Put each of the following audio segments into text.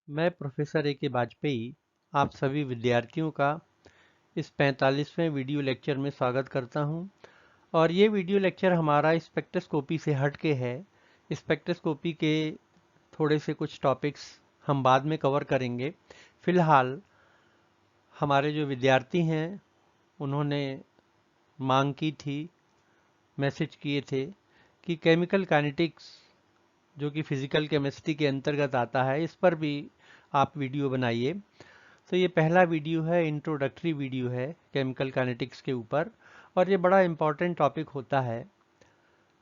मैं professor A के वाजपेयी आप सभी विद्यार्थियों का इस 45वें वीडियो लेक्चर में स्वागत करता हूं। और ये वीडियो लेक्चर हमारा स्पेक्ट्रोस्कोपी से हट के है। स्पेक्ट्रोस्कोपी के थोड़े से कुछ टॉपिक्स हम बाद में कवर करेंगे। फिलहाल हमारे जो विद्यार्थी हैं उन्होंने मांग की थी, मैसेज किए थे कि केमिकल काइनेटिक्स जो कि फिजिकल केमिस्ट्री के अंतर्गत आता है, इस पर भी आप वीडियो बनाइए। तो ये पहला वीडियो है, इंट्रोडक्टरी वीडियो है केमिकल काइनेटिक्स के ऊपर, और ये बड़ा इम्पॉर्टेंट टॉपिक होता है।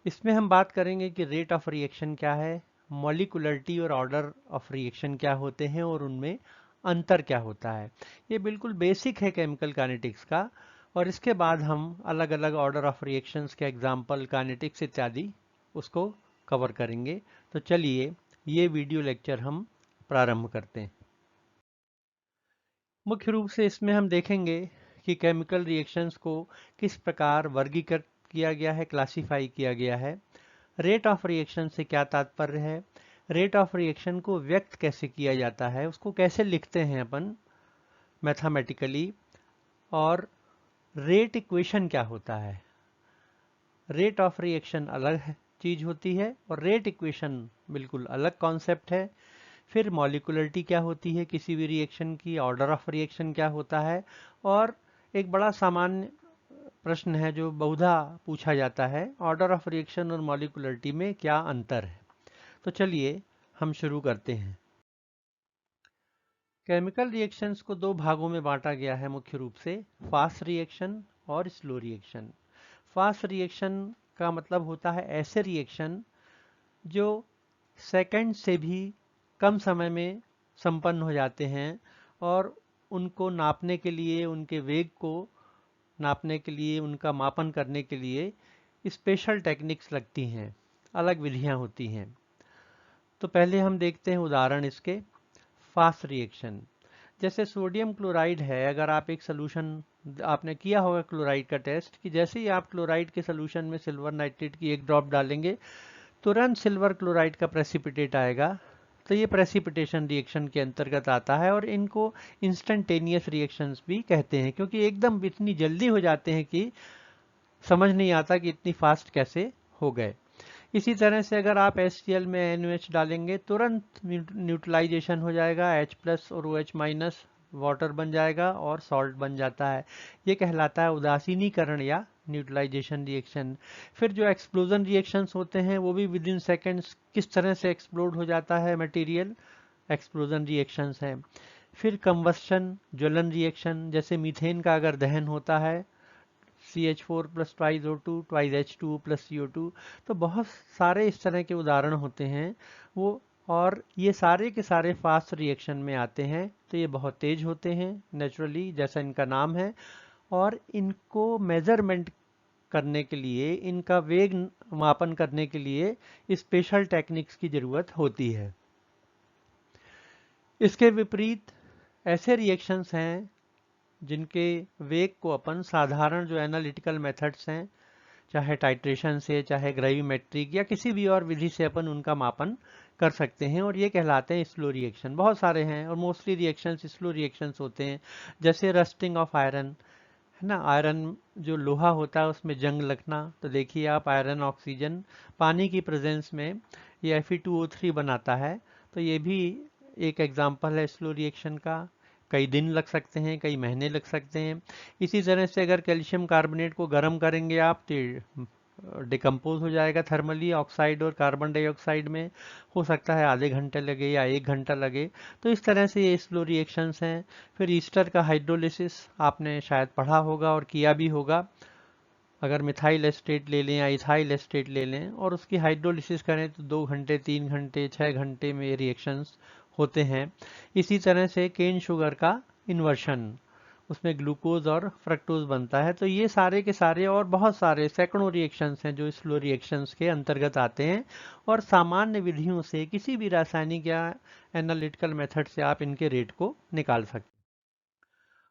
इसमें हम बात करेंगे कि रेट ऑफ रिएक्शन क्या है, मॉलिकुलरिटी और ऑर्डर ऑफ रिएक्शन क्या होते हैं और उनमें अंतर क्या होता है। ये बिल्कुल बेसिक है केमिकल काइनेटिक्स का। और इसके बाद हम अलग अलग ऑर्डर ऑफ रिएक्शंस के एग्जाम्पल, काइनेटिक्स इत्यादि उसको कवर करेंगे। तो चलिए ये वीडियो लेक्चर हम प्रारंभ करते हैं। मुख्य रूप से इसमें हम देखेंगे कि केमिकल रिएक्शंस को किस प्रकार वर्गीकृत किया गया है, क्लासिफाई किया गया है। रेट ऑफ रिएक्शन से क्या तात्पर्य है, रेट ऑफ रिएक्शन को व्यक्त कैसे किया जाता है, उसको कैसे लिखते हैं अपन मैथमेटिकली, और रेट इक्वेशन क्या होता है। रेट ऑफ रिएक्शन अलग चीज होती है और रेट इक्वेशन बिल्कुल अलग कॉन्सेप्ट है। फिर मॉलिकुलरिटी क्या होती है किसी भी रिएक्शन की, ऑर्डर ऑफ रिएक्शन क्या होता है, और एक बड़ा सामान्य प्रश्न है जो बहुधा पूछा जाता है, ऑर्डर ऑफ रिएक्शन और मॉलिकुलरिटी में क्या अंतर है। तो चलिए हम शुरू करते हैं। केमिकल रिएक्शंस को दो भागों में बांटा गया है मुख्य रूप से, फास्ट रिएक्शन और स्लो रिएक्शन। फास्ट रिएक्शन का मतलब होता है ऐसे रिएक्शन जो सेकंड से भी कम समय में संपन्न हो जाते हैं, और उनको नापने के लिए, उनके वेग को नापने के लिए, उनका मापन करने के लिए स्पेशल टेक्निक्स लगती हैं, अलग विधियां होती हैं। तो पहले हम देखते हैं उदाहरण इसके। फास्ट रिएक्शन, जैसे सोडियम क्लोराइड है, अगर आप एक सोल्यूशन, आपने किया होगा क्लोराइड का टेस्ट, कि जैसे ही आप क्लोराइड के सोल्यूशन में सिल्वर नाइट्रेट की एक ड्रॉप डालेंगे, तुरंत सिल्वर क्लोराइड का प्रेसिपिटेट आएगा। तो ये प्रेसिपिटेशन रिएक्शन के अंतर्गत आता है, और इनको इंस्टेंटेनियस रिएक्शंस भी कहते हैं, क्योंकि एकदम इतनी जल्दी हो जाते हैं कि समझ नहीं आता कि इतनी फास्ट कैसे हो गए। इसी तरह से अगर आप HCl में NaOH डालेंगे, तुरंत न्यूट्रलाइजेशन हो जाएगा, H प्लस और OH माइनस वाटर बन जाएगा और सॉल्ट बन जाता है। ये कहलाता है उदासीनीकरण या न्यूट्रलाइजेशन रिएक्शन। फिर जो एक्सप्लोजन रिएक्शंस होते हैं वो भी विद इन सेकेंड्स किस तरह से एक्सप्लोड हो जाता है मटेरियल, एक्सप्लोजन रिएक्शंस हैं। फिर कंबस्शन, ज्वलन रिएक्शन, जैसे मीथेन का अगर दहन होता है, CH4 plus twice O2 twice H2 plus CO2, तो बहुत सारे इस तरह के उदाहरण होते हैं वो। और ये सारे के सारे फास्ट रिएक्शन में आते हैं, तो ये बहुत तेज होते हैं नेचुरली, जैसा इनका नाम है। और इनको मेजरमेंट करने के लिए, इनका वेग मापन करने के लिए स्पेशल टेक्निक्स की जरूरत होती है। इसके विपरीत ऐसे रिएक्शंस हैं जिनके वेग को अपन साधारण जो एनालिटिकल मेथड्स हैं, चाहे टाइट्रेशन से, चाहे ग्रेविमेट्रिक या किसी भी और विधि से अपन उनका मापन कर सकते हैं, और ये कहलाते हैं स्लो रिएक्शन। बहुत सारे हैं और मोस्टली रिएक्शंस स्लो रिएक्शंस होते हैं। जैसे रस्टिंग ऑफ आयरन है ना, आयरन जो लोहा होता है उसमें जंग लगना। तो देखिए आप, आयरन ऑक्सीजन पानी की प्रेजेंस में ये Fe2O3 बनाता है। तो ये भी एक एग्जाम्पल है स्लो रिएक्शन का। कई दिन लग सकते हैं, कई महीने लग सकते हैं। इसी तरह से अगर कैल्शियम कार्बोनेट को गर्म करेंगे आप, तो डिकम्पोज हो जाएगा थर्मली, ऑक्साइड और कार्बन डाइऑक्साइड में। हो सकता है आधे घंटे लगे या 1 घंटा लगे। तो इस तरह से ये स्लो रिएक्शंस हैं। फिर ईस्टर का हाइड्रोलिसिस आपने शायद पढ़ा होगा और किया भी होगा। अगर मिथाइल एस्टेट ले लें या इथाइल एस्टेट ले लें और उसकी हाइड्रोलिसिस करें, तो 2 घंटे, 3 घंटे, 6 घंटे में ये रिएक्शंस होते हैं। इसी तरह से केन शुगर का इन्वर्शन, उसमें ग्लूकोज और फ्रक्टोज बनता है। तो ये सारे के सारे और बहुत सारे सैकड़ों रिएक्शंस हैं जो स्लो रिएक्शंस के अंतर्गत आते हैं, और सामान्य विधियों से, किसी भी रासायनिक या एनालिटिकल मेथड से आप इनके रेट को निकाल सकते हैं।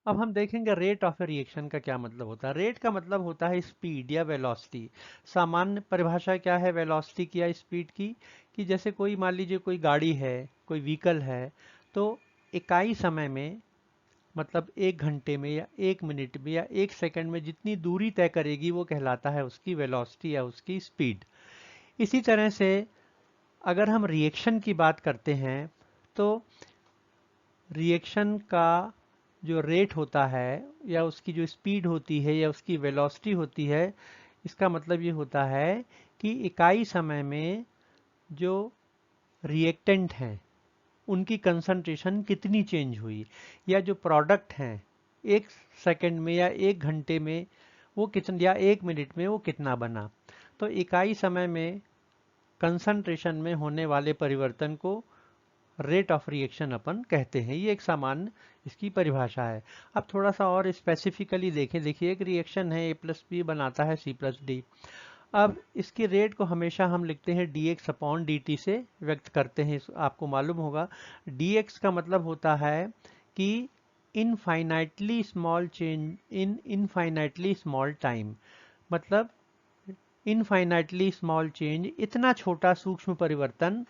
अब हम देखेंगे रेट ऑफ ए रिएक्शन का क्या मतलब होता है। रेट का मतलब होता है स्पीड या वेलोसिटी। सामान्य परिभाषा क्या है वेलोसिटी की या स्पीड की, कि जैसे कोई, मान लीजिए कोई गाड़ी है, कोई व्हीकल है, तो इकाई समय में मतलब 1 घंटे में या 1 मिनट में या 1 सेकंड में जितनी दूरी तय करेगी वो कहलाता है उसकी वेलोसिटी या उसकी स्पीड। इसी तरह से अगर हम रिएक्शन की बात करते हैं तो रिएक्शन का जो रेट होता है या उसकी जो स्पीड होती है या उसकी वेलोसिटी होती है, इसका मतलब ये होता है कि इकाई समय में जो रिएक्टेंट हैं उनकी कंसंट्रेशन कितनी चेंज हुई, या जो प्रोडक्ट हैं 1 सेकंड में या 1 घंटे में वो कितना, या 1 मिनट में वो कितना बना। तो इकाई समय में कंसंट्रेशन में होने वाले परिवर्तन को रेट ऑफ रिएक्शन अपन कहते हैं। ये एक सामान्य इसकी परिभाषा है। अब थोड़ा सा और स्पेसिफिकली देखें। देखिए एक रिएक्शन है A+B बनाता है C+D। अब इसकी रेट को हमेशा हम लिखते हैं dx/dt से व्यक्त करते हैं। आपको मालूम होगा dx का मतलब होता है कि infinitely small change in infinitely small time, मतलब इनफाइनाइटली स्मॉल चेंज, इतना छोटा सूक्ष्म परिवर्तन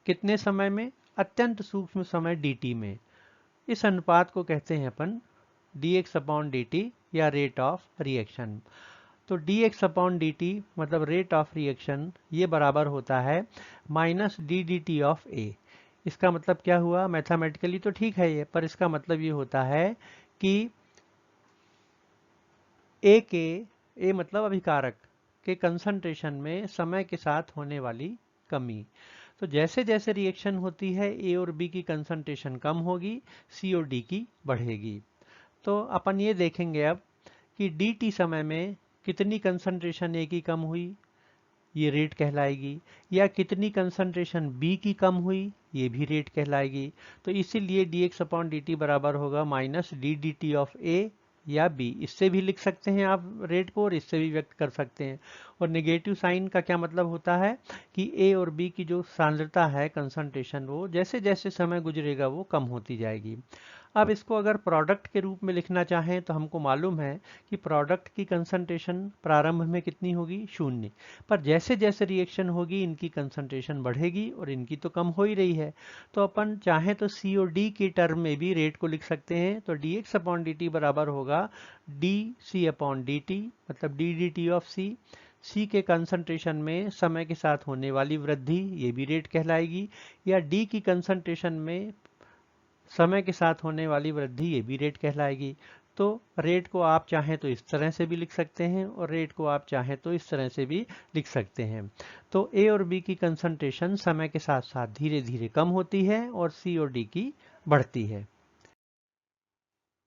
कितने समय में, अत्यंत सूक्ष्म समय dt में। इस अनुपात को कहते हैं अपन dx/dt या रेट ऑफ रिएक्शन। तो dx/dt मतलब रेट ऑफ रिएक्शन ये बराबर होता है -ddt ऑफ a। इसका मतलब क्या हुआ, मैथमेटिकली तो ठीक है ये, पर इसका मतलब ये होता है कि a मतलब अभिकारक के कंसंट्रेशन में समय के साथ होने वाली कमी। तो जैसे जैसे रिएक्शन होती है ए और बी की कंसंट्रेशन कम होगी, सी और डी की बढ़ेगी। तो अपन ये देखेंगे अब कि dt समय में कितनी कंसंट्रेशन ए की कम हुई, ये रेट कहलाएगी, या कितनी कंसंट्रेशन बी की कम हुई, ये भी रेट कहलाएगी। तो इसीलिए dx/dt बराबर होगा -ddt ऑफ a या b। इससे भी लिख सकते हैं आप रेट को और इससे भी व्यक्त कर सकते हैं। और नेगेटिव साइन का क्या मतलब होता है कि a और b की जो सांद्रता है, कंसंट्रेशन, वो जैसे जैसे समय गुजरेगा वो कम होती जाएगी। अब इसको अगर प्रोडक्ट के रूप में लिखना चाहें तो हमको मालूम है कि प्रोडक्ट की कंसंट्रेशन प्रारंभ में कितनी होगी, 0, पर जैसे जैसे रिएक्शन होगी इनकी कंसंट्रेशन बढ़ेगी और इनकी तो कम हो ही रही है। तो अपन चाहें तो सी और डी की टर्म में भी रेट को लिख सकते हैं। तो dx/dt बराबर होगा dc/dt मतलब ddt ऑफ c। सी के कंसंट्रेशन में समय के साथ होने वाली वृद्धि, ये भी रेट कहलाएगी, या डी की कंसंट्रेशन में समय के साथ होने वाली वृद्धि, ये भी रेट कहलाएगी। तो रेट को आप चाहें तो इस तरह से भी लिख सकते हैं और रेट को आप चाहें तो इस तरह से भी लिख सकते हैं। तो ए और बी की कंसंट्रेशन समय के साथ साथ धीरे धीरे कम होती है और सी और डी की बढ़ती है।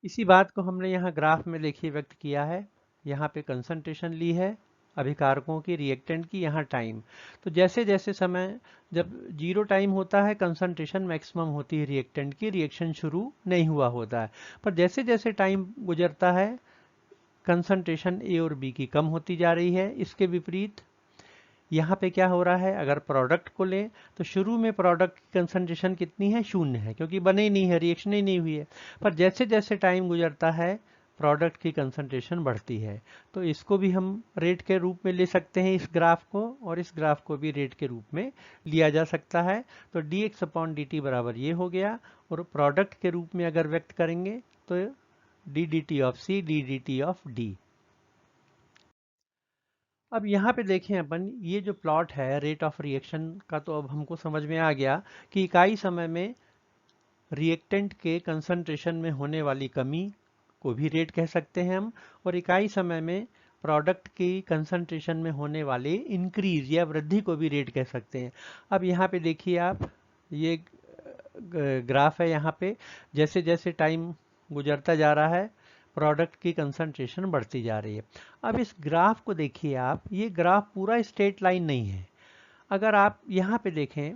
इसी बात को हमने यहाँ ग्राफ में देखिए व्यक्त किया है। यहाँ पे कंसंट्रेशन ली है अभिकारकों की, रिएक्टेंट की, यहाँ टाइम। तो जैसे जैसे समय, जब 0 टाइम होता है कंसंट्रेशन मैक्सिमम होती है रिएक्टेंट की, रिएक्शन शुरू नहीं हुआ होता है। पर जैसे जैसे टाइम गुजरता है कंसंट्रेशन ए और बी की कम होती जा रही है। इसके विपरीत यहाँ पे क्या हो रहा है, अगर प्रोडक्ट को लें तो शुरू में प्रोडक्ट की कंसंट्रेशन कितनी है, 0 है, क्योंकि बने ही नहीं है, रिएक्शन ही नहीं हुई है। पर जैसे जैसे टाइम गुजरता है प्रोडक्ट की कंसंट्रेशन बढ़ती है। तो इसको भी हम रेट के रूप में ले सकते हैं इस ग्राफ को, और इस ग्राफ को भी रेट के रूप में लिया जा सकता है। तो dx/dt बराबर ये हो गया, और प्रोडक्ट के रूप में अगर व्यक्त करेंगे तो ddt of c ddt of d। अब यहाँ पे देखें अपन, ये जो प्लॉट है रेट ऑफ रिएक्शन का, तो अब हमको समझ में आ गया कि इकाई समय में रिएक्टेंट के कंसंट्रेशन में होने वाली कमी को भी रेट कह सकते हैं हम, और इकाई समय में प्रोडक्ट की कंसंट्रेशन में होने वाले इंक्रीज या वृद्धि को भी रेट कह सकते हैं। अब यहाँ पे देखिए आप, ये ग्राफ है, यहाँ पे जैसे जैसे टाइम गुजरता जा रहा है प्रोडक्ट की कंसंट्रेशन बढ़ती जा रही है। अब इस ग्राफ को देखिए आप, ये ग्राफ पूरा स्ट्रेट लाइन नहीं है। अगर आप यहाँ पे देखें,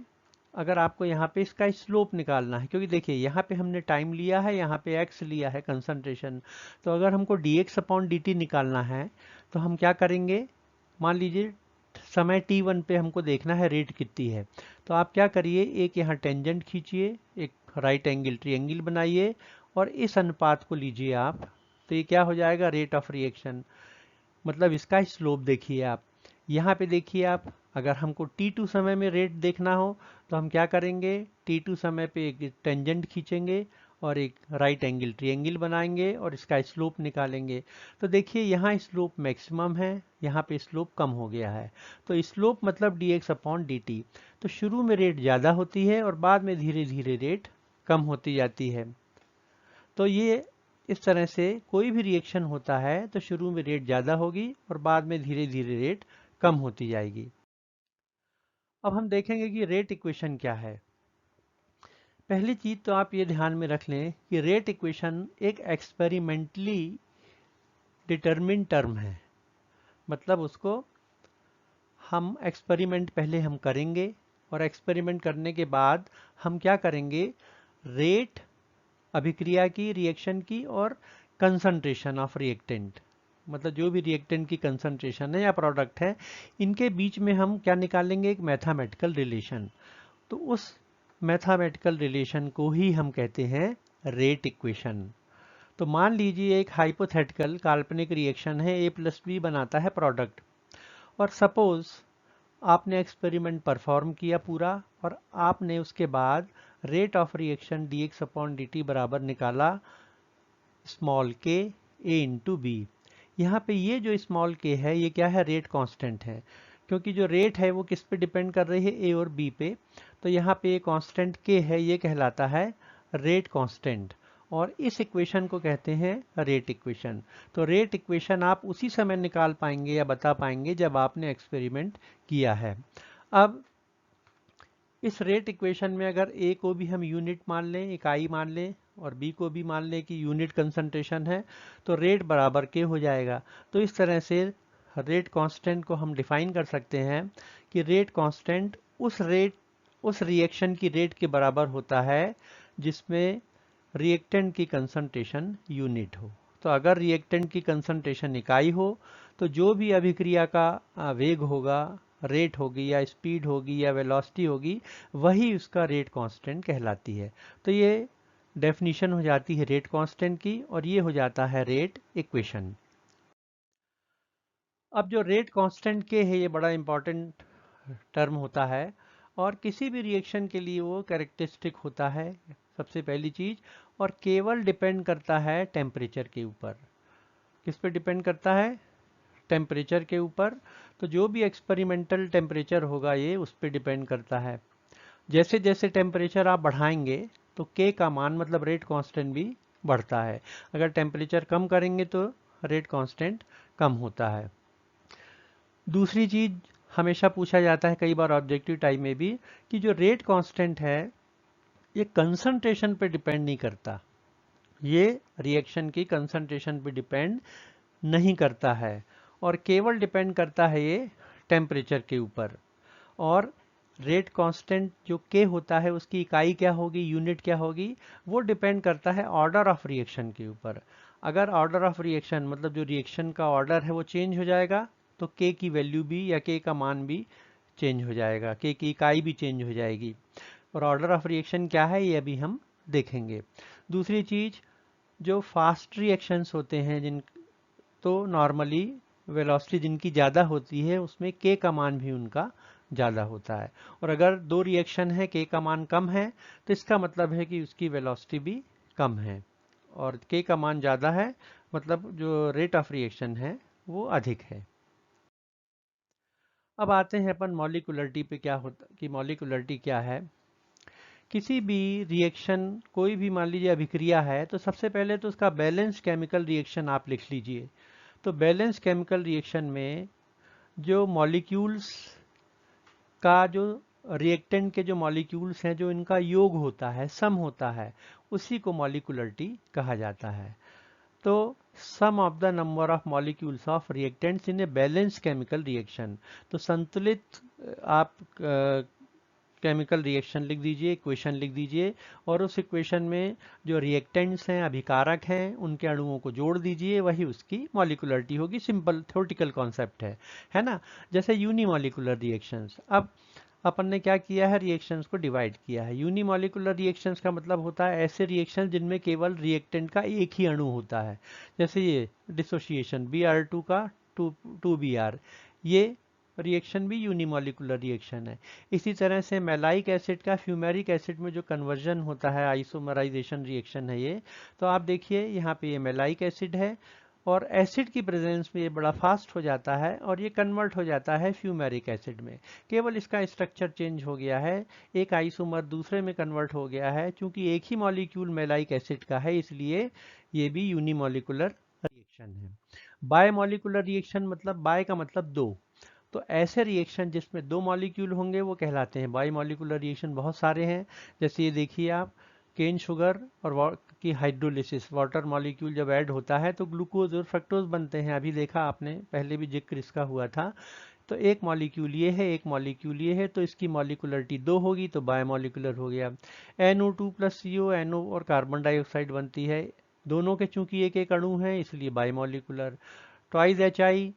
अगर आपको यहाँ पे इसका स्लोप निकालना है, क्योंकि देखिए यहाँ पे हमने टाइम लिया है, यहाँ पे x लिया है कंसंट्रेशन, तो अगर हमको dx/dt निकालना है तो हम क्या करेंगे, मान लीजिए समय t1 पे हमको देखना है रेट कितनी है। तो आप क्या करिए, एक यहाँ टेंजेंट खींचिए, एक राइट एंगल ट्रायंगल बनाइए और इस अनुपात को लीजिए आप। तो ये क्या हो जाएगा, रेट ऑफ रिएक्शन, मतलब इसका स्लोप देखिए आप। यहाँ पे देखिए आप, अगर हमको t2 समय में रेट देखना हो तो हम क्या करेंगे, T2 समय पे एक टेंजेंट खींचेंगे और एक राइट एंगल ट्रायंगल बनाएंगे और इसका स्लोप निकालेंगे। तो देखिए यहाँ स्लोप मैक्सिमम है, यहाँ पे स्लोप कम हो गया है। तो स्लोप मतलब dx अपॉन dt। तो शुरू में रेट ज़्यादा होती है और बाद में धीरे धीरे रेट कम होती जाती है। तो ये इस तरह से कोई भी रिएक्शन होता है तो शुरू में रेट ज़्यादा होगी और बाद में धीरे धीरे रेट कम होती जाएगी। अब हम देखेंगे कि रेट इक्वेशन क्या है। पहली चीज तो आप ये ध्यान में रख लें कि रेट इक्वेशन एक एक्सपेरिमेंटली डिटरमिन टर्म है। मतलब उसको हम एक्सपेरिमेंट पहले हम करेंगे और एक्सपेरिमेंट करने के बाद हम क्या करेंगे, रेट अभिक्रिया की, रिएक्शन की और कंसंट्रेशन ऑफ रिएक्टेंट, मतलब जो भी रिएक्टेंट की कंसंट्रेशन है या प्रोडक्ट है, इनके बीच में हम क्या निकालेंगे, एक मैथमेटिकल रिलेशन। तो उस मैथमेटिकल रिलेशन को ही हम कहते हैं रेट इक्वेशन। तो मान लीजिए एक हाइपोथेटिकल काल्पनिक रिएक्शन है, A प्लस बी बनाता है प्रोडक्ट, और सपोज आपने एक्सपेरिमेंट परफॉर्म किया पूरा और आपने उसके बाद rate of reaction dx upon dt बराबर निकाला स्मॉल के a इंटू बी। यहाँ पे ये जो स्मॉल k है ये क्या है, रेट कांस्टेंट है, क्योंकि जो रेट है वो किस पे डिपेंड कर रही है, a और b पे। तो यहाँ पे कांस्टेंट k है, ये कहलाता है रेट कांस्टेंट, और इस इक्वेशन को कहते हैं रेट इक्वेशन। तो रेट इक्वेशन आप उसी समय निकाल पाएंगे या बता पाएंगे जब आपने एक्सपेरिमेंट किया है। अब इस रेट इक्वेशन में अगर A को भी हम यूनिट मान लें, इकाई मान लें, और B को भी मान लें कि यूनिट कंसंट्रेशन है, तो रेट बराबर K हो जाएगा। तो इस तरह से रेट कांस्टेंट को हम डिफाइन कर सकते हैं कि रेट कांस्टेंट उस रिएक्शन की रेट के बराबर होता है जिसमें रिएक्टेंट की कंसंट्रेशन यूनिट हो। तो अगर रिएक्टेंट की कंसंट्रेशन इकाई हो तो जो भी अभिक्रिया का वेग होगा, रेट होगी या स्पीड होगी या वेलोसिटी होगी, वही उसका रेट कांस्टेंट कहलाती है। तो ये डेफिनेशन हो जाती है रेट कांस्टेंट की, और ये हो जाता है रेट इक्वेशन। अब जो रेट कांस्टेंट के है, ये बड़ा इंपॉर्टेंट टर्म होता है और किसी भी रिएक्शन के लिए वो कैरेक्टरिस्टिक होता है सबसे पहली चीज, और केवल डिपेंड करता है टेम्परेचर के ऊपर। किस पे डिपेंड करता है, टेम्परेचर के ऊपर। तो जो भी एक्सपेरिमेंटल टेम्परेचर होगा ये उस पर डिपेंड करता है। जैसे जैसे टेम्परेचर आप बढ़ाएंगे तो के का मान मतलब रेट कांस्टेंट भी बढ़ता है। अगर टेम्परेचर कम करेंगे तो रेट कांस्टेंट कम होता है। दूसरी चीज हमेशा पूछा जाता है कई बार ऑब्जेक्टिव टाइप में भी कि जो रेट कांस्टेंट है ये कंसंट्रेशन पे डिपेंड नहीं करता, ये रिएक्शन की कंसंट्रेशन पे डिपेंड नहीं करता है, और केवल डिपेंड करता है ये टेम्परेचर के ऊपर। और रेट कांस्टेंट जो के होता है उसकी इकाई क्या होगी, यूनिट क्या होगी, वो डिपेंड करता है ऑर्डर ऑफ रिएक्शन के ऊपर। अगर ऑर्डर ऑफ रिएक्शन मतलब जो रिएक्शन का ऑर्डर है वो चेंज हो जाएगा तो के की वैल्यू भी या के का मान भी चेंज हो जाएगा, के की इकाई भी चेंज हो जाएगी। और ऑर्डर ऑफ रिएक्शन क्या है ये अभी हम देखेंगे। दूसरी चीज, जो फास्ट रिएक्शंस होते हैं जिन तो नॉर्मली वेलोसिटी जिनकी ज़्यादा होती है उसमें के का मान भी उनका ज़्यादा होता है। और अगर दो रिएक्शन है के का मान कम है तो इसका मतलब है कि उसकी वेलोसिटी भी कम है, और के का मान ज़्यादा है मतलब जो रेट ऑफ रिएक्शन है वो अधिक है। अब आते हैं अपन मॉलिक्यूलरिटी पे, क्या होता कि मॉलिक्यूलरिटी क्या है। किसी भी रिएक्शन, कोई भी मान लीजिए अभिक्रिया है, तो सबसे पहले तो उसका बैलेंस केमिकल रिएक्शन आप लिख लीजिए। तो बैलेंस केमिकल रिएक्शन में जो मॉलिक्यूल्स का जो रिएक्टेंट के जो मॉलिक्यूल्स हैं जो इनका योग होता है, सम होता है, उसी को मॉलिक्यूलरिटी कहा जाता है। तो sum of the number of molecules of reactants in a balance chemical reaction. तो संतुलित आप केमिकल रिएक्शन लिख दीजिए, इक्वेशन लिख दीजिए, और उस इक्वेशन में जो रिएक्टेंट्स हैं, अभिकारक हैं, उनके अणुओं को जोड़ दीजिए, वही उसकी मॉलिक्यूलरिटी होगी। सिंपल थ्योरेटिकल कॉन्सेप्ट है ना। जैसे यूनिमॉलिक्यूलर रिएक्शंस, अब अपन ने क्या किया है, रिएक्शंस को डिवाइड किया है। यूनिमॉलिक्यूलर रिएक्शंस का मतलब होता है ऐसे रिएक्शन जिनमें केवल रिएक्टेंट का एक ही अणु होता है। जैसे ये डिसोसिएशन Br2 का 2Br, ये रिएक्शन भी यूनिमॉलिकुलर रिएक्शन है। इसी तरह से मैलाइक एसिड का फ्यूमेरिक एसिड में जो कन्वर्जन होता है, आइसोमराइजेशन रिएक्शन है ये। तो आप देखिए यहाँ पे ये मैलाइक एसिड है और एसिड की प्रेजेंस में ये बड़ा फास्ट हो जाता है और ये कन्वर्ट हो जाता है फ्यूमेरिक एसिड में। केवल इसका स्ट्रक्चर चेंज हो गया है, एक आइसोमर दूसरे में कन्वर्ट हो गया है। चूंकि एक ही मॉलिक्यूल मैलाइक एसिड का है इसलिए ये भी यूनिमॉलिकुलर रिएक्शन है। बायमॉलिकुलर रिएक्शन मतलब बाय का मतलब दो, तो ऐसे रिएक्शन जिसमें दो मॉलिक्यूल होंगे वो कहलाते हैं बाइमॉलिकुलर रिएक्शन। बहुत सारे हैं, जैसे ये देखिए आप, केन शुगर और की हाइड्रोलिसिस, वाटर मॉलिक्यूल जब ऐड होता है तो ग्लूकोज और फ्रक्टोज बनते हैं। अभी देखा आपने, पहले भी जिक्र इसका हुआ था। तो एक मॉलिक्यूल ये है, एक मॉलिक्यूल ये है, तो इसकी मॉलिकुलरिटी दो होगी तो बायोमॉलिकुलर हो गया। NO2 प्लस CO, NO और कार्बन डाइऑक्साइड बनती है, दोनों के चूंकि एक एक अणु हैं इसलिए बायोमॉलिकुलर। ट्वाइस HI,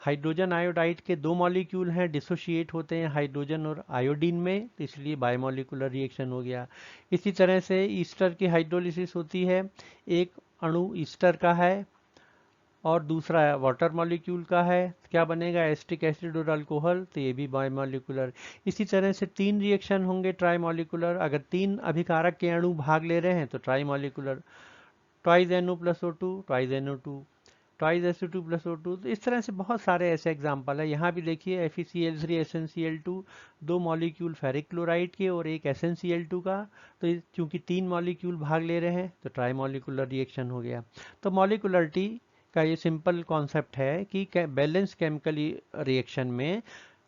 हाइड्रोजन आयोडाइड के दो मॉलिक्यूल हैं, डिसोशिएट होते हैं हाइड्रोजन और आयोडीन में, तो इसलिए बायोमॉलिकुलर रिएक्शन हो गया। इसी तरह से ईस्टर की हाइड्रोलिसिस होती है, एक अणु ईस्टर का है और दूसरा वाटर मॉलिक्यूल का है, क्या बनेगा, एस्टिक एसिड और अल्कोहल, तो ये भी बायोमॉलिकुलर। इसी तरह से तीन रिएक्शन होंगे ट्राइमॉलिकुलर, अगर तीन अभिकारक के अणु भाग ले रहे हैं तो trimolecular. Twice NO plus O2, twice NO2, twice SO2 plus O2। तो इस तरह से बहुत सारे ऐसे एग्जाम्पल है। यहाँ भी देखिए FeCl3 SnCl2, दो मॉलिक्यूल फेरिक क्लोराइड के और एक SnCl2 का, तो चूंकि तीन मॉलिक्यूल भाग ले रहे हैं तो ट्राइमॉलिकुलर रिएक्शन हो गया। तो मॉलिकुलरिटी का ये सिंपल कॉन्सेप्ट है कि बैलेंस केमिकल रिएक्शन में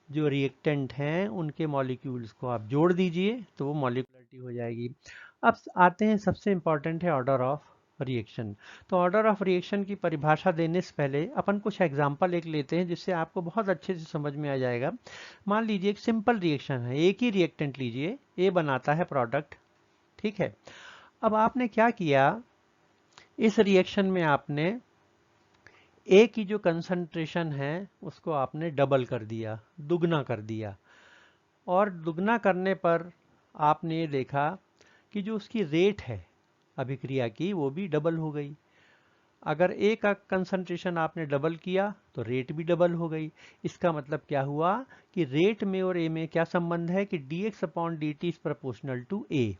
जो रिएक्टेंट हैं उनके मॉलिक्यूल्स को आप जोड़ दीजिए तो वो मॉलिकुलरिटी हो जाएगी। अब आते हैं, सबसे इंपॉर्टेंट है ऑर्डर ऑफ रिएक्शन। तो ऑर्डर ऑफ रिएक्शन की परिभाषा देने से पहले अपन कुछ एग्जांपल एक लेते हैं जिससे आपको बहुत अच्छे से समझ में आ जाएगा। मान लीजिए एक सिंपल रिएक्शन है, एक ही रिएक्टेंट लीजिए, ए बनाता है प्रोडक्ट, ठीक है। अब आपने क्या किया, इस रिएक्शन में आपने ए की जो कंसंट्रेशन है उसको आपने डबल कर दिया, दुगना कर दिया, और दुगना करने पर आपने ये देखा कि जो उसकी रेट है अभिक्रिया की वो भी डबल हो गई। अगर ए का कंसंट्रेशन आपने डबल किया तो रेट भी डबल हो गई। इसका मतलब क्या हुआ कि रेट में और ए में क्या संबंध है कि dx upon dt is proportional to a,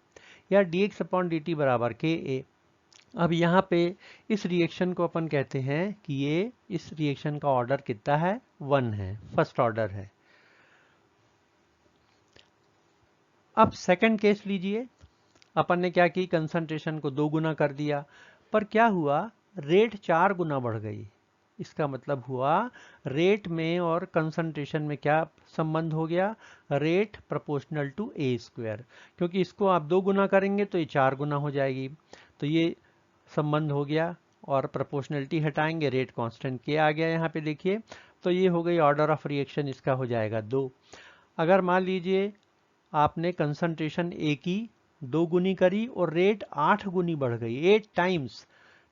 या dx अपॉन dt बराबर के ए। अब यहाँ पे इस रिएक्शन को अपन कहते हैं कि ये, इस रिएक्शन का ऑर्डर कितना है, 1 है, फर्स्ट ऑर्डर है। अब सेकंड केस लीजिए, अपन ने क्या की, कंसंट्रेशन को 2 गुना कर दिया, पर क्या हुआ, रेट 4 गुना बढ़ गई। इसका मतलब हुआ रेट में और कंसंट्रेशन में क्या संबंध हो गया, rate proportional to a square, क्योंकि इसको आप 2 गुना करेंगे तो ये 4 गुना हो जाएगी, तो ये संबंध हो गया। और प्रोपोर्शनलिटी हटाएंगे, रेट कांस्टेंट के आ गया यहाँ पे देखिए, तो ये हो गई ऑर्डर ऑफ रिएक्शन, इसका हो जाएगा 2। अगर मान लीजिए आपने कंसंट्रेशन ए की 2 गुनी करी और रेट 8 गुनी बढ़ गई, 8 टाइम्स,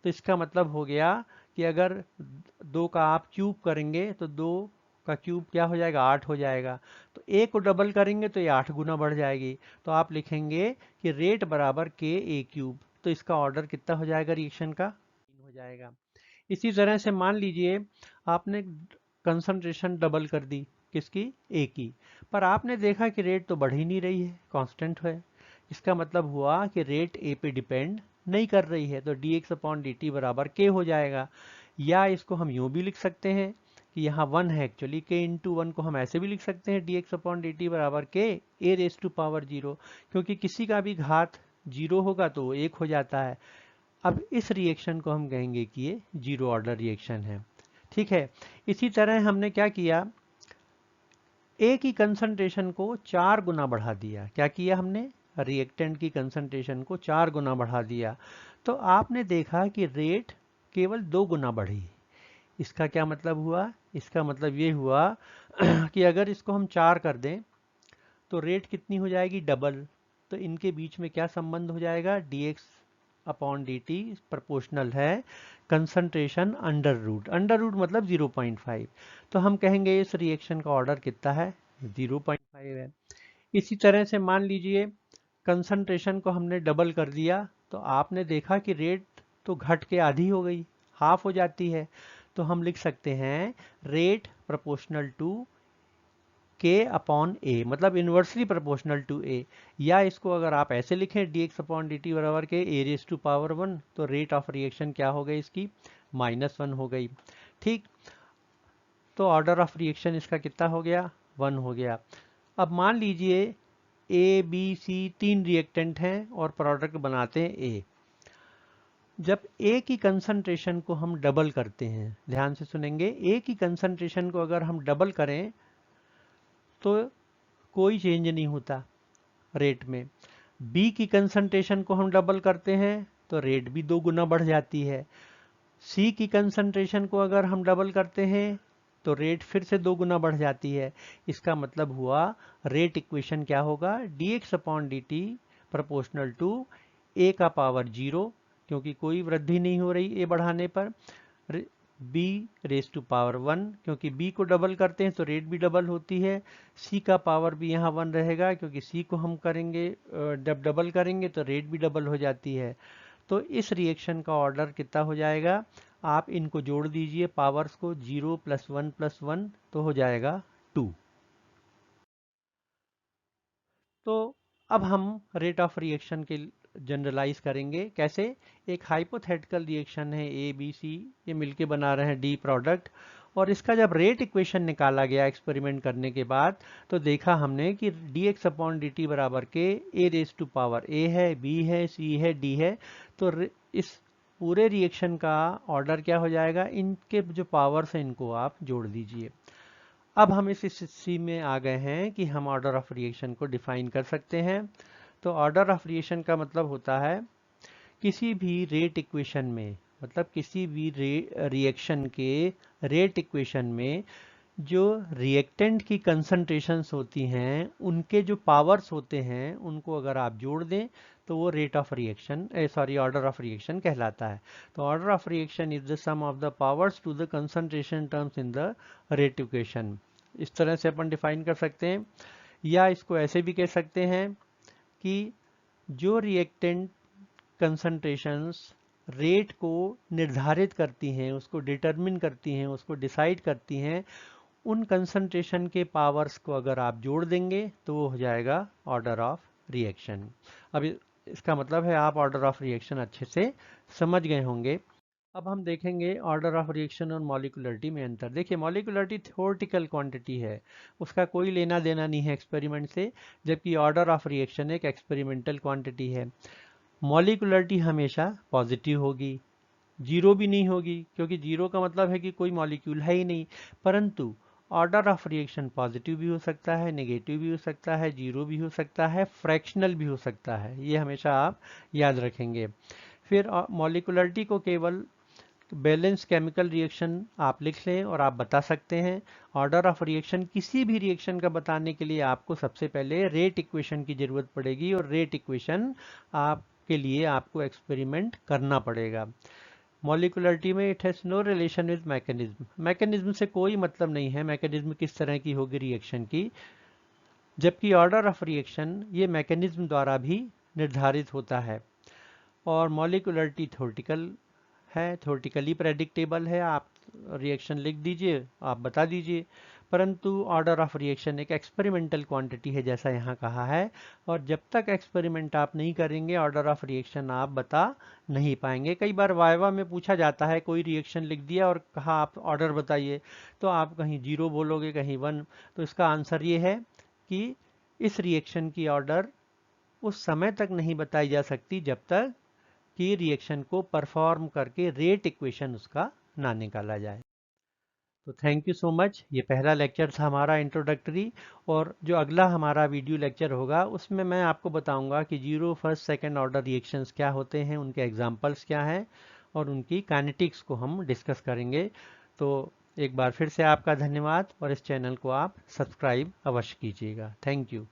तो इसका मतलब हो गया कि अगर 2 का आप क्यूब करेंगे तो 2 का क्यूब क्या हो जाएगा, 8 हो जाएगा। तो ए को डबल करेंगे तो ये 8 गुना बढ़ जाएगी, तो आप लिखेंगे कि रेट बराबर के ए क्यूब, तो इसका ऑर्डर कितना हो जाएगा रिएक्शन का, 3 हो जाएगा। इसी तरह से मान लीजिए आपने कंसंट्रेशन डबल कर दी, किसकी, ए की, पर आपने देखा कि रेट तो बढ़ ही नहीं रही है, कांस्टेंट है। इसका मतलब हुआ कि रेट ए पे डिपेंड नहीं कर रही है, तो dx अपॉन dt बराबर के हो जाएगा। या इसको हम यूं भी लिख सकते हैं कि यहाँ 1 है एक्चुअली, के इंटू 1 को हम ऐसे भी लिख सकते हैं, dx अपॉन dt बराबर के ए रेस टू पावर 0, क्योंकि किसी का भी घात 0 होगा तो वो 1 हो जाता है। अब इस रिएक्शन को हम कहेंगे कि ये जीरो ऑर्डर रिएक्शन है, ठीक है। इसी तरह हमने क्या किया, ए की कंसंट्रेशन को 4 गुना बढ़ा दिया, क्या किया हमने, रिएक्टेंट की कंसंट्रेशन को 4 गुना बढ़ा दिया, तो आपने देखा कि रेट केवल 2 गुना बढ़ी। इसका क्या मतलब हुआ, इसका मतलब ये हुआ कि अगर इसको हम 4 कर दें तो रेट कितनी हो जाएगी, डबल। तो इनके बीच में क्या संबंध हो जाएगा, dx अपॉन dt प्रोपोर्शनल है concentration under root, under root मतलब 0.5, तो हम कहेंगे इस रिएक्शन का ऑर्डर कितना है, 0.5 है। इसी तरह से मान लीजिए कंसंट्रेशन को हमने डबल कर दिया, तो आपने देखा कि रेट तो घट के आधी हो गई, हाफ हो जाती है, तो हम लिख सकते हैं rate proportional to k upon a, मतलब इन्वर्सली प्रोपोर्शनल टू a, या इसको अगर आप ऐसे लिखें dx अपॉन dt बराबर के a रेज टू पावर 1, तो रेट ऑफ रिएक्शन क्या हो गई इसकी, -1 हो गई। ठीक, तो ऑर्डर ऑफ रिएक्शन इसका कितना हो गया, 1 हो गया। अब मान लीजिए ए बी सी 3 रिएक्टेंट हैं और प्रोडक्ट बनाते हैं ए। जब ए की कंसंट्रेशन को हम डबल करते हैं, ध्यान से सुनेंगे, ए की कंसंट्रेशन को अगर हम डबल करें तो कोई चेंज नहीं होता रेट में। बी की कंसंट्रेशन को हम डबल करते हैं तो रेट भी 2 गुना बढ़ जाती है। सी की कंसंट्रेशन को अगर हम डबल करते हैं तो रेट फिर से 2 गुना बढ़ जाती है। इसका मतलब हुआ रेट इक्वेशन क्या होगा, dx upon dt proportional to a का पावर 0, क्योंकि कोई वृद्धि नहीं हो रही a बढ़ाने पर, b रेज टू पावर 1, क्योंकि b को डबल करते हैं तो रेट भी डबल होती है। c का पावर भी यहाँ 1 रहेगा, क्योंकि c को हम करेंगे जब डबल करेंगे तो रेट भी डबल हो जाती है। तो इस रिएक्शन का ऑर्डर कितना हो जाएगा, आप इनको जोड़ दीजिए पावर्स को, 0 + 1 + 1 तो हो जाएगा 2। तो अब हम रेट ऑफ रिएक्शन के जनरलाइज करेंगे कैसे। एक हाइपोथेटिकल रिएक्शन है ए बी सी, ये मिलके बना रहे हैं डी प्रोडक्ट, और इसका जब रेट इक्वेशन निकाला गया एक्सपेरिमेंट करने के बाद, तो देखा हमने कि dx अपॉन dt बराबर के a raise to power a है, b है, c है, d है। तो इस पूरे रिएक्शन का ऑर्डर क्या हो जाएगा, इनके जो पावर्स हैं इनको आप जोड़ दीजिए। अब हम इस स्थिति में आ गए हैं कि हम ऑर्डर ऑफ रिएक्शन को डिफाइन कर सकते हैं। तो ऑर्डर ऑफ रिएक्शन का मतलब होता है किसी भी रेट इक्वेशन में, मतलब किसी भी रिएक्शन के रेट इक्वेशन में जो रिएक्टेंट की कंसंट्रेशंस होती हैं उनके जो पावर्स होते हैं उनको अगर आप जोड़ दें तो वो rate of reaction order of reaction कहलाता है। तो order of reaction is the sum of the powers to the concentration terms in the rate equation. इस तरह से अपन डिफाइन कर सकते हैं, या इसको ऐसे भी कह सकते हैं कि जो रिएक्टेंट कंसंट्रेशंस रेट को निर्धारित करती हैं, उसको डिटरमिन करती हैं, उसको डिसाइड करती हैं, उन कंसंट्रेशन के पावर्स को अगर आप जोड़ देंगे तो वो हो जाएगा ऑर्डर ऑफ रिएक्शन। अब इसका मतलब है आप ऑर्डर ऑफ रिएक्शन अच्छे से समझ गए होंगे। अब हम देखेंगे ऑर्डर ऑफ रिएक्शन और मॉलिक्यूलरिटी में अंतर। देखिए मॉलिक्यूलरिटी थ्योरेटिकल क्वांटिटी है, उसका कोई लेना देना नहीं है एक्सपेरिमेंट से, जबकि ऑर्डर ऑफ रिएक्शन एक एक्सपेरिमेंटल क्वांटिटी है। मॉलिक्यूलरिटी हमेशा पॉजिटिव होगी, जीरो भी नहीं होगी, क्योंकि जीरो का मतलब है कि कोई मॉलिक्यूल है ही नहीं। परंतु ऑर्डर ऑफ रिएक्शन पॉजिटिव भी हो सकता है, नेगेटिव भी हो सकता है, जीरो भी हो सकता है, फ्रैक्शनल भी हो सकता है, ये हमेशा आप याद रखेंगे। फिर मॉलिक्यूलरिटी को केवल बैलेंस केमिकल रिएक्शन आप लिख लें और आप बता सकते हैं। ऑर्डर ऑफ रिएक्शन किसी भी रिएक्शन का बताने के लिए आपको सबसे पहले रेट इक्वेशन की जरूरत पड़ेगी, और रेट इक्वेशन आपके लिए आपको एक्सपेरिमेंट करना पड़ेगा। मॉलिक्यूलरिटी में it has no relation with mechanism, mechanism से कोई मतलब नहीं है, मैकेनिज्म किस तरह की होगी रिएक्शन की। जबकि ऑर्डर ऑफ रिएक्शन ये मैकेनिज्म द्वारा भी निर्धारित होता है। और मॉलिक्यूलरिटी थ्योरेटिकल है, थ्योरेटिकली प्रेडिक्टेबल है, आप रिएक्शन लिख दीजिए, आप बता दीजिए। परंतु ऑर्डर ऑफ रिएक्शन एक एक्सपेरिमेंटल क्वांटिटी है जैसा यहाँ कहा है, और जब तक एक्सपेरिमेंट आप नहीं करेंगे ऑर्डर ऑफ रिएक्शन आप बता नहीं पाएंगे। कई बार वाइवा में पूछा जाता है, कोई रिएक्शन लिख दिया और कहा आप ऑर्डर बताइए, तो आप कहीं 0 बोलोगे कहीं 1। तो इसका आंसर ये है कि इस रिएक्शन की ऑर्डर उस समय तक नहीं बताई जा सकती जब तक कि रिएक्शन को परफॉर्म करके रेट इक्वेशन उसका ना निकाला जाए। तो थैंक यू सो मच। ये पहला लेक्चर था हमारा इंट्रोडक्टरी, और जो अगला हमारा वीडियो लेक्चर होगा उसमें मैं आपको बताऊंगा कि zero first second order reactions क्या होते हैं, उनके एग्जांपल्स क्या हैं, और उनकी काइनेटिक्स को हम डिस्कस करेंगे। तो एक बार फिर से आपका धन्यवाद, और इस चैनल को आप सब्सक्राइब अवश्य कीजिएगा। Thank you.